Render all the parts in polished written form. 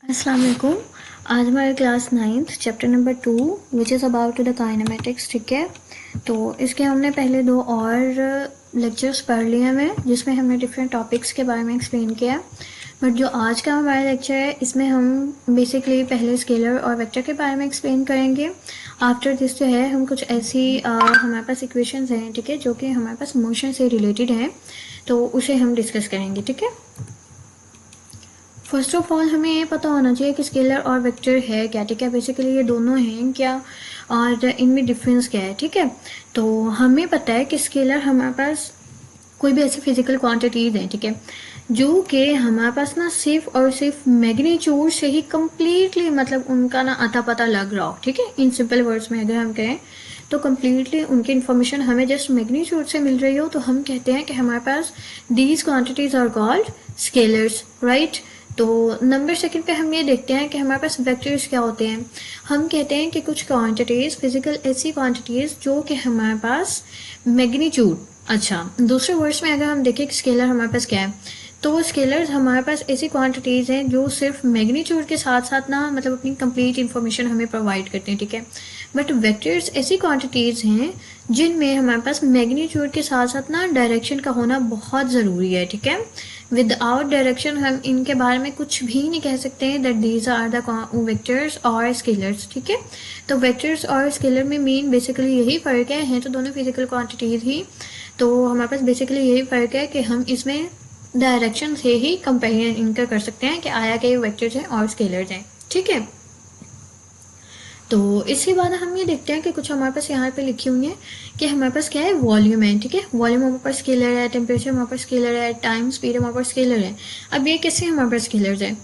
अस्सलाम वालेकुम। आज हमारे class 9th chapter number 2 which is about the kinematics. ठीक है, तो इसके हमने पहले दो और लेक्चर्स पढ़ लिए हैं जिसमें हमने डिफरेंट टॉपिक्स के बारे में एक्सप्लेन किया। बट जो आज का हमारा लेक्चर है इसमें हम बेसिकली पहले स्केलर और वेक्टर के बारे में एक्सप्लेन करेंगे। आफ्टर दिस जो है हम कुछ ऐसी हमारे पास इक्वेशंस हैं, ठीक है, जो कि हमारे पास मोशन से रिलेटेड हैं, तो उसे हम डिस्कस करेंगे। ठीक है, फर्स्ट ऑफ ऑल हमें ये पता होना चाहिए कि स्केलर और वेक्टर है क्या। ठीक है, बेसिकली ये दोनों हैं क्या और इनमें डिफरेंस क्या है। ठीक है, तो हमें पता है कि स्केलर हमारे पास कोई भी ऐसी फिजिकल क्वांटिटीज़ हैं, ठीक है, जो कि हमारे पास ना सिर्फ और सिर्फ मैग्नीट्यूड से ही कम्प्लीटली मतलब उनका ना अता पता लग रहा हो। ठीक है, इन सिंपल वर्ड्स में अगर हम कहें तो कम्प्लीटली उनकी इन्फॉर्मेशन हमें जस्ट मैग्नीट्यूड से मिल रही हो, तो हम कहते हैं कि हमारे पास these quantities are called scalars, right. तो नंबर सेकंड पे हम ये देखते हैं कि हमारे पास वेक्टर्स क्या होते हैं। हम कहते हैं कि कुछ क्वांटिटीज़ फिजिकल ऐसी क्वांटिटीज़ जो कि हमारे पास मैग्नीट्यूड, अच्छा दूसरे वर्ड्स में अगर हम देखें कि स्केलर हमारे पास क्या है, तो स्केलर्स हमारे पास ऐसी क्वांटिटीज़ हैं जो सिर्फ मैग्नीट्यूड के साथ साथ ना मतलब अपनी कंप्लीट इन्फॉर्मेशन हमें प्रोवाइड करते हैं। ठीक है, बट वेक्टर्स ऐसी क्वांटिटीज़ हैं जिनमें हमारे पास मैग्नीट्यूड के साथ साथ ना डायरेक्शन का होना बहुत ज़रूरी है। ठीक है, विदाउट डायरेक्शन हम इनके बारे में कुछ भी नहीं कह सकते हैं that these are the vectors और स्केलर्स। ठीक है, तो वेक्टर्स और स्केलर में मेन बेसिकली यही फ़र्क है तो दोनों फिजिकल क्वांटिटीज़ ही, तो हमारे पास बेसिकली यही फ़र्क है कि हम इसमें डायरेक्शन से ही कंपेरिजन इनका कर सकते हैं कि आया कि ये वेक्टर्स हैं और स्केलर्स हैं। ठीक है, तो इसके बाद हम ये देखते हैं कि कुछ हमारे पास यहाँ पे लिखी हुई है कि हमारे पास क्या है, वॉल्यूम है। ठीक है, वॉल्यूम हमारे पास स्केलर है, टेम्परेचर हमारे पास स्केलर है, टाइम स्पीड हमारे पास स्केलर है। अब ये कैसे हमारे पास स्केलर्स है,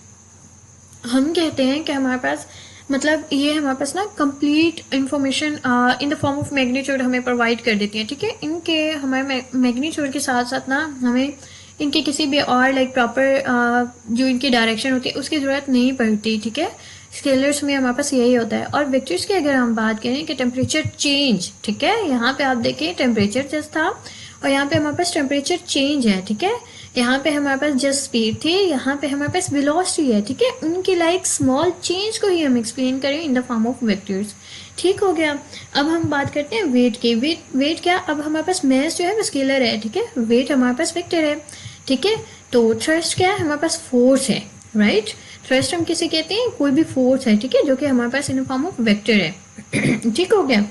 हम कहते हैं कि हमारे पास मतलब ये हमारे पास ना complete information in the form of magnitude हमें प्रोवाइड कर देती है। ठीक है, इनके हमारे मैग्नीट्यूड के साथ साथ ना हमें इनके किसी भी और लाइक प्रॉपर जो इनकी डायरेक्शन होती है उसकी ज़रूरत नहीं पड़ती। ठीक है, स्केलर्स में हमारे पास यही होता है। और वेक्टर्स की अगर हम बात करें कि टेम्परेचर चेंज, ठीक है, यहाँ पे आप देखें टेम्परेचर जस्ट था और यहाँ पे हमारे पास टेम्परेचर चेंज है। ठीक है, यहाँ पे हमारे पास जस्ट स्पीड थी, यहाँ पे हमारे पास वेलोसिटी है। ठीक है, उनकी लाइक स्मॉल चेंज को ही हम एक्सप्लेन करें इन द फॉर्म ऑफ वेक्टर्स। ठीक हो गया। अब हम बात करते हैं वेट की। वेट क्या, अब हमारे पास मास जो है वो स्केलर है। ठीक है, वेट हमारे पास वेक्टर है। ठीक है, तो थ्रस्ट क्या है, हमारे पास फोर्स है, राइट। थ्रस्ट हम किसे कहते हैं, कोई भी फोर्स है, ठीक है, जो कि हमारे पास इन फॉर्म ऑफ वेक्टर है। ठीक हो गया।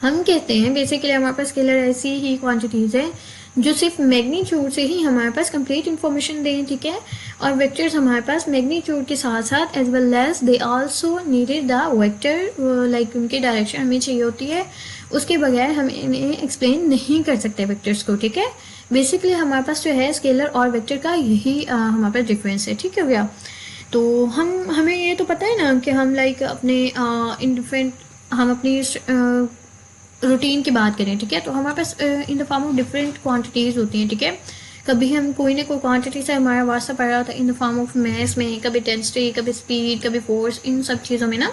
हम कहते हैं बेसिकली हमारे पास स्केलर ऐसी ही क्वांटिटीज़ है जो सिर्फ मैग्नीट्यूड से ही हमारे पास कंप्लीट इन्फॉर्मेशन दें। ठीक है, और वेक्टर्स हमारे पास मैग्नीट्यूड के साथ साथ as well as they also needed the vector, like उनकी डायरेक्शन हमें चाहिए होती है, उसके बगैर हम इन्हें एक्सप्लेन नहीं कर सकते वेक्टर्स को। ठीक है, बेसिकली हमारे पास जो है स्केलर और वेक्टर का यही हमारे पास डिफरेंस है। ठीक है भैया, तो हमें ये तो पता है ना कि हम लाइक अपने इन डिफरेंट हम अपनी रूटीन की बात करें, ठीक है, तो हमारे पास in the form of different quantities होती हैं। ठीक है, कभी हम कोई ना कोई क्वांटिटी से हमारा वास्ता पड़ रहा था इन द फॉर्म ऑफ मैस में, कभी डेंसिटी, कभी स्पीड, कभी फोर्स, इन सब चीज़ों में ना,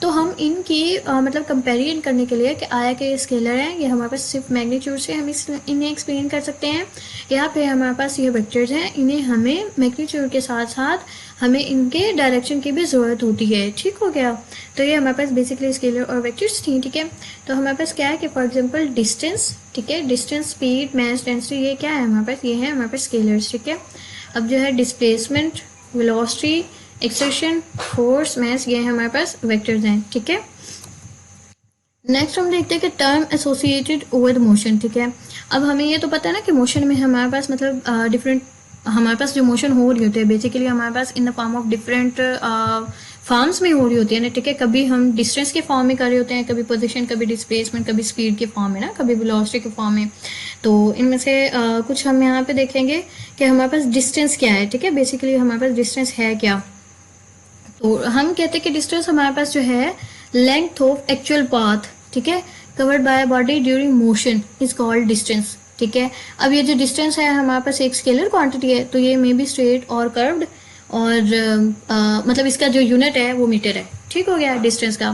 तो हम इनकी मतलब कंपेरिजन करने के लिए कि आया कि ये स्केलर है, ये हमारे पास सिर्फ मैग्नीट्यूड से हम इन्हें एक्सप्लेन कर सकते हैं, या फिर हमारे पास ये वेक्टर्स हैं, इन्हें हमें मैग्नीट्यूड के साथ साथ हमें इनके डायरेक्शन की भी ज़रूरत होती है। ठीक हो गया, तो ये हमारे पास बेसिकली स्केलर और वेक्टर्स थी। ठीक है, तो हमारे पास क्या है कि फॉर एग्जांपल डिस्टेंस, ठीक है, डिस्टेंस, स्पीड, मास, डेंसिटी, ये क्या है हमारे पास, ये है हमारे पास स्केलर्स। ठीक है, अब जो है डिस्प्लेसमेंट, वेलोसिटी, एक्सेशन, फोर्स, मास, ये हमारे पास वेक्टर्स हैं। ठीक है, नेक्स्ट हम देखते हैं कि टर्म एसोसिएटेड विद मोशन। ठीक है, अब हमें ये तो पता है ना कि मोशन में हमारे पास मतलब डिफरेंट हमारे पास जो मोशन हो रही होती है बेसिकली हमारे पास in the form of different forms में हो रही होती है ना। ठीक है, कभी हम डिस्टेंस के फॉर्म में कर रहे होते हैं, कभी पोजीशन, कभी डिस्प्लेसमेंट, कभी स्पीड के फॉर्म में ना, कभी वेलोसिटी के फॉर्म में। तो इनमें से कुछ हम यहाँ पे देखेंगे कि हमारे पास डिस्टेंस क्या है। ठीक है, बेसिकली हमारे पास डिस्टेंस है क्या, तो हम कहते हैं कि डिस्टेंस हमारे पास जो है लेंथ ऑफ एक्चुअल पाथ, ठीक है, covered by body during motion is called distance. ठीक है, अब ये जो डिस्टेंस है हमारे पास एक स्केलर क्वांटिटी है, तो ये मे बी स्ट्रेट और कर्व्ड, और मतलब इसका जो यूनिट है वो मीटर है। ठीक हो गया डिस्टेंस का।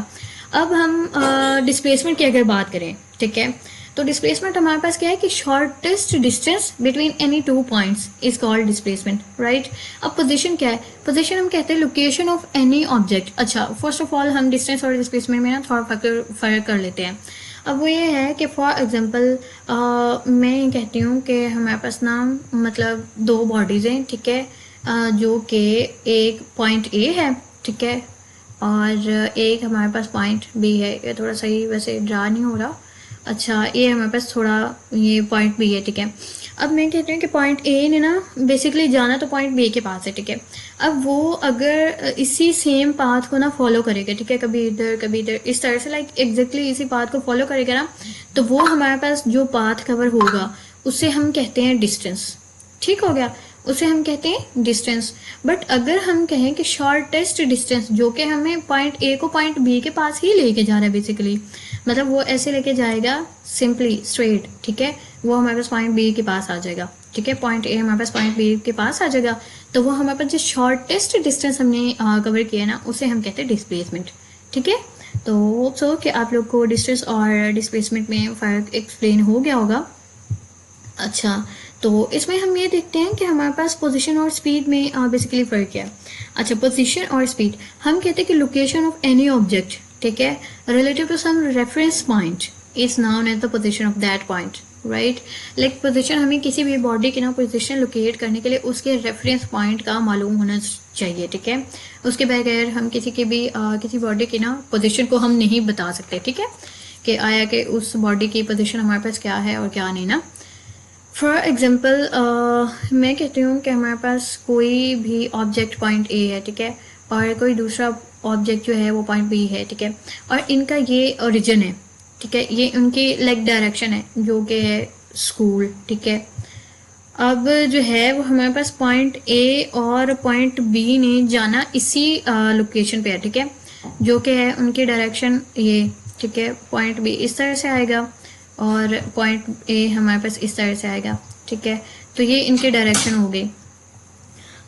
अब हम डिस्प्लेसमेंट की अगर बात करें, ठीक है, तो डिस्प्लेसमेंट हमारे पास क्या है कि shortest distance between any two points is called displacement, right. अब पोजीशन क्या है, पोजीशन हम कहते हैं लोकेशन ऑफ एनी ऑब्जेक्ट। अच्छा, फर्स्ट ऑफ ऑल हम डिस्टेंस और डिस्प्लेसमेंट में ना थोड़ा फर्क कर लेते हैं। अब वो ये है कि फॉर एग्जांपल मैं कहती हूँ कि हमारे पास ना मतलब दो बॉडीज़ हैं, ठीक है, जो कि एक पॉइंट ए है, ठीक है, और एक हमारे पास पॉइंट बी है। ये थोड़ा सही वैसे ड्रा नहीं हो रहा। अच्छा, ये हमारे पास थोड़ा ये पॉइंट बी है, ठीक है। अब मैं कहती हूँ कि पॉइंट ए ने ना बेसिकली जाना तो पॉइंट बी के पास है, ठीक है। अब वो अगर इसी सेम पाथ को ना फॉलो करेगा, ठीक है, कभी इधर इस तरह से लाइक एग्जैक्टली इसी पाथ को फॉलो करेगा ना, तो वो हमारे पास जो पाथ कवर होगा उसे हम कहते हैं डिस्टेंस। ठीक हो गया, उसे हम कहते हैं डिस्टेंस। बट अगर हम कहें कि शॉर्टेस्ट डिस्टेंस, जो कि हमें पॉइंट ए को पॉइंट बी के पास ही लेके जा रहा है बेसिकली, मतलब वो ऐसे लेके जाएगा सिंपली स्ट्रेट, ठीक है, वो हमारे पास पॉइंट बी के पास आ जाएगा, ठीक है, पॉइंट ए हमारे पास पॉइंट बी के पास आ जाएगा, तो वो हमारे पास जो शॉर्टेस्ट डिस्टेंस हमने कवर किया ना उसे हम कहते हैं डिस्प्लेसमेंट, ठीक है। तो होप सो कि आप लोग को डिस्टेंस और डिस्प्लेसमेंट में फ़र्क एक्सप्लेन हो गया होगा। अच्छा, तो इसमें हम ये देखते हैं कि हमारे पास पोजीशन और स्पीड में बेसिकली फ़र्क क्या है। अच्छा, पोजीशन और स्पीड हम कहते हैं कि लोकेशन ऑफ एनी ऑब्जेक्ट, ठीक है, relative to some reference point is known as the position of that point, right. Like position हमें किसी भी बॉडी की ना पोजीशन लोकेट करने के लिए उसके रेफरेंस पॉइंट का मालूम होना चाहिए, ठीक है। उसके बगैर हम किसी की भी किसी बॉडी की ना पोजीशन को हम नहीं बता सकते, ठीक है, कि आया कि उस बॉडी की पोजीशन हमारे पास क्या है और क्या नहीं ना। फॉर एग्जाम्पल मैं कहती हूँ कि हमारे पास कोई भी ऑब्जेक्ट पॉइंट ए है, ठीक है, और कोई दूसरा ऑब्जेक्ट जो है वो पॉइंट बी है, ठीक है, और इनका ये ओरिजिन है, ठीक है, ये उनकी लाइक डायरेक्शन है जो कि है स्कूल, ठीक है। अब जो है वो हमारे पास पॉइंट ए और पॉइंट बी ने जाना इसी लोकेशन पे है, ठीक है, जो कि है उनकी डायरेक्शन ये, ठीक है, पॉइंट बी इस तरह से आएगा और पॉइंट ए हमारे पास इस तरह से आएगा, ठीक है। तो ये इनकी डायरेक्शन हो गई।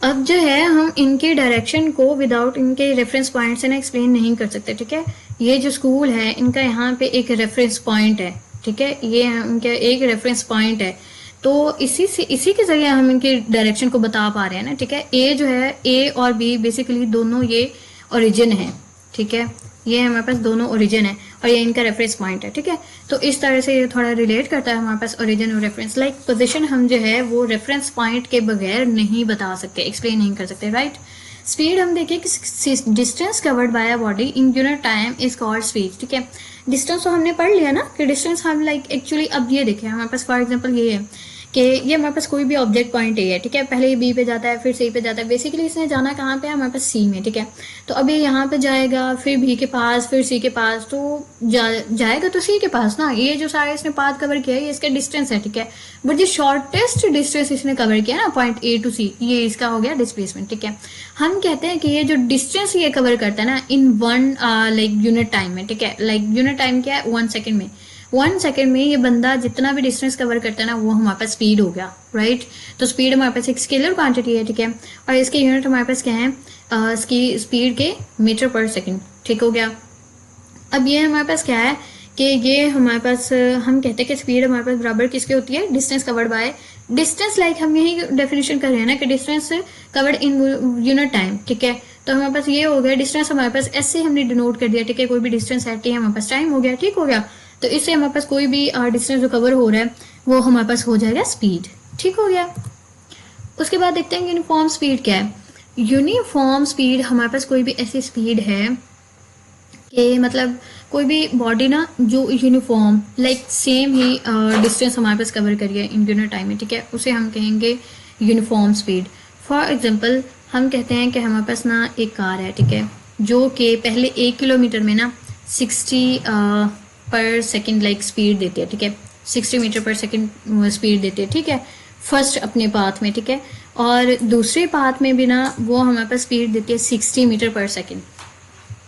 अब जो है हम इनके डायरेक्शन को विदाउट इनके रेफरेंस पॉइंट से ना एक्सप्लेन नहीं कर सकते, ठीक है। ये जो स्कूल है इनका यहाँ पे एक रेफरेंस पॉइंट है, ठीक है, ये उनका एक रेफरेंस पॉइंट है, तो इसी के जरिए हम इनके डायरेक्शन को बता पा रहे हैं ना, ठीक है। ए जो है, ए और बी बेसिकली दोनों ये ओरिजिन है, ठीक है, ये हमारे पास दोनों ओरिजिन है और ये इनका रेफरेंस पॉइंट है, ठीक है। तो इस तरह से ये थोड़ा रिलेट करता है हमारे पास ओरिजिन और रेफरेंस। लाइक पोजीशन हम जो है वो रेफरेंस पॉइंट के बगैर नहीं बता सकते, एक्सप्लेन नहीं कर सकते, राइट। स्पीड हम देखें कि distance covered by a body in unit time is called speed, ठीक है। डिस्टेंस तो हमने पढ़ लिया ना कि डिस्टेंस हम लाइक एक्चुअली अब ये देखें हमारे पास फॉर एग्जांपल ये है कि ये हमारे पास कोई भी ऑब्जेक्ट पॉइंट ए है, ठीक है, पहले ये बी पे जाता है फिर सी पे जाता है, बेसिकली इसने जाना कहाँ पे है, हमारे पास सी में, ठीक है। तो अब ये यहाँ पे जाएगा फिर बी के पास फिर सी के पास, तो जाएगा तो सी के पास ना। ये जो सारा इसने पाथ कवर किया है ये इसका डिस्टेंस है, ठीक है। बट जो शॉर्टेस्ट डिस्टेंस इसने कवर किया ना पॉइंट ए टू सी, ये इसका हो गया डिस्प्लेसमेंट, ठीक है। हम कहते हैं कि ये जो डिस्टेंस ये कवर करता है ना in one like unit time में, ठीक है, लाइक यूनिट टाइम क्या है 1 सेकेंड में, 1 सेकेंड में ये बंदा जितना भी डिस्टेंस कवर करता है ना वो हमारे पास स्पीड हो गया, राइट। तो स्पीड हमारे पास एक स्केलर क्वांटिटी है, ठीक है, और इसके यूनिट हमारे पास क्या है, इसकी स्पीड के मीटर पर सेकेंड, ठीक हो गया। अब ये हमारे पास क्या है कि ये हमारे पास हम कहते हैं कि स्पीड हमारे पास बराबर किसके होती है, distance covered by distance, like हम यही डेफिनेशन कर रहे हैं ना कि distance covered in unit time, ठीक है। तो हमारे पास ये हो गया डिस्टेंस हमारे पास ऐसे हमने डिनोट कर दिया, ठीक है, कोई भी डिस्टेंस है टी हमारे पास टाइम हो गया, ठीक हो गया। तो इससे हमारे पास कोई भी डिस्टेंस जो कवर हो रहा है वो हमारे पास हो जाएगा स्पीड, ठीक हो गया। उसके बाद देखते हैं यूनिफॉर्म स्पीड क्या है। यूनिफॉर्म स्पीड हमारे पास कोई भी ऐसी स्पीड है कि मतलब कोई भी बॉडी ना जो यूनिफॉर्म लाइक सेम ही डिस्टेंस हमारे पास कवर करिए इन यूनिट टाइम में, ठीक है, उसे हम कहेंगे यूनिफॉर्म स्पीड। फॉर एग्जांपल हम कहते हैं कि हमारे पास ना एक कार है, ठीक है, जो कि पहले 1 किलोमीटर में ना 60 पर सेकेंड लाइक स्पीड देती है, ठीक है, 60 मीटर पर सेकेंड स्पीड देती है, ठीक है, फर्स्ट अपने पाथ में, ठीक है, और दूसरे पाथ में भी ना वो हमारे पास स्पीड देती है 60 मीटर पर सेकेंड,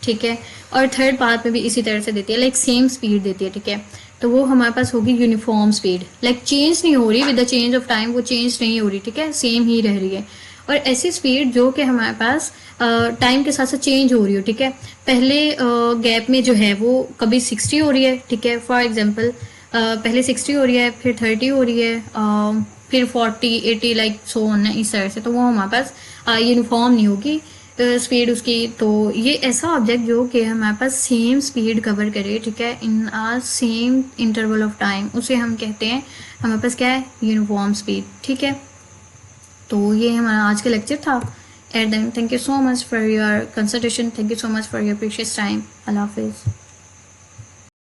ठीक है, और थर्ड पाथ में भी इसी तरह से देती है, लाइक सेम स्पीड देती है, ठीक है। तो वो हमारे पास होगी यूनिफॉर्म स्पीड, लाइक चेंज नहीं हो रही with the change of time, वो चेंज नहीं हो रही, ठीक है, सेम ही रह रही है। और ऐसी स्पीड जो कि हमारे पास टाइम के साथ साथ चेंज हो रही हो, ठीक है, पहले गैप में जो है वो कभी 60 हो रही है, ठीक है, फॉर एग्जांपल पहले 60 हो रही है, फिर 30 हो रही है, फिर 40 80 लाइक सो ऑन है इस तरह से, तो वो हमारे पास यूनिफॉर्म नहीं होगी स्पीड उसकी। तो ये ऐसा ऑब्जेक्ट जो कि हमारे पास सेम स्पीड कवर करे, ठीक है, इन आ सेम इंटरवल ऑफ टाइम, उसे हम कहते हैं हमारे पास क्या है, यूनिफॉर्म स्पीड, ठीक है। तो ये हमारा आज का लेक्चर था। At then thank you so much for your consultation, thank you so much for your precious time. अल्लाह हाफिज़।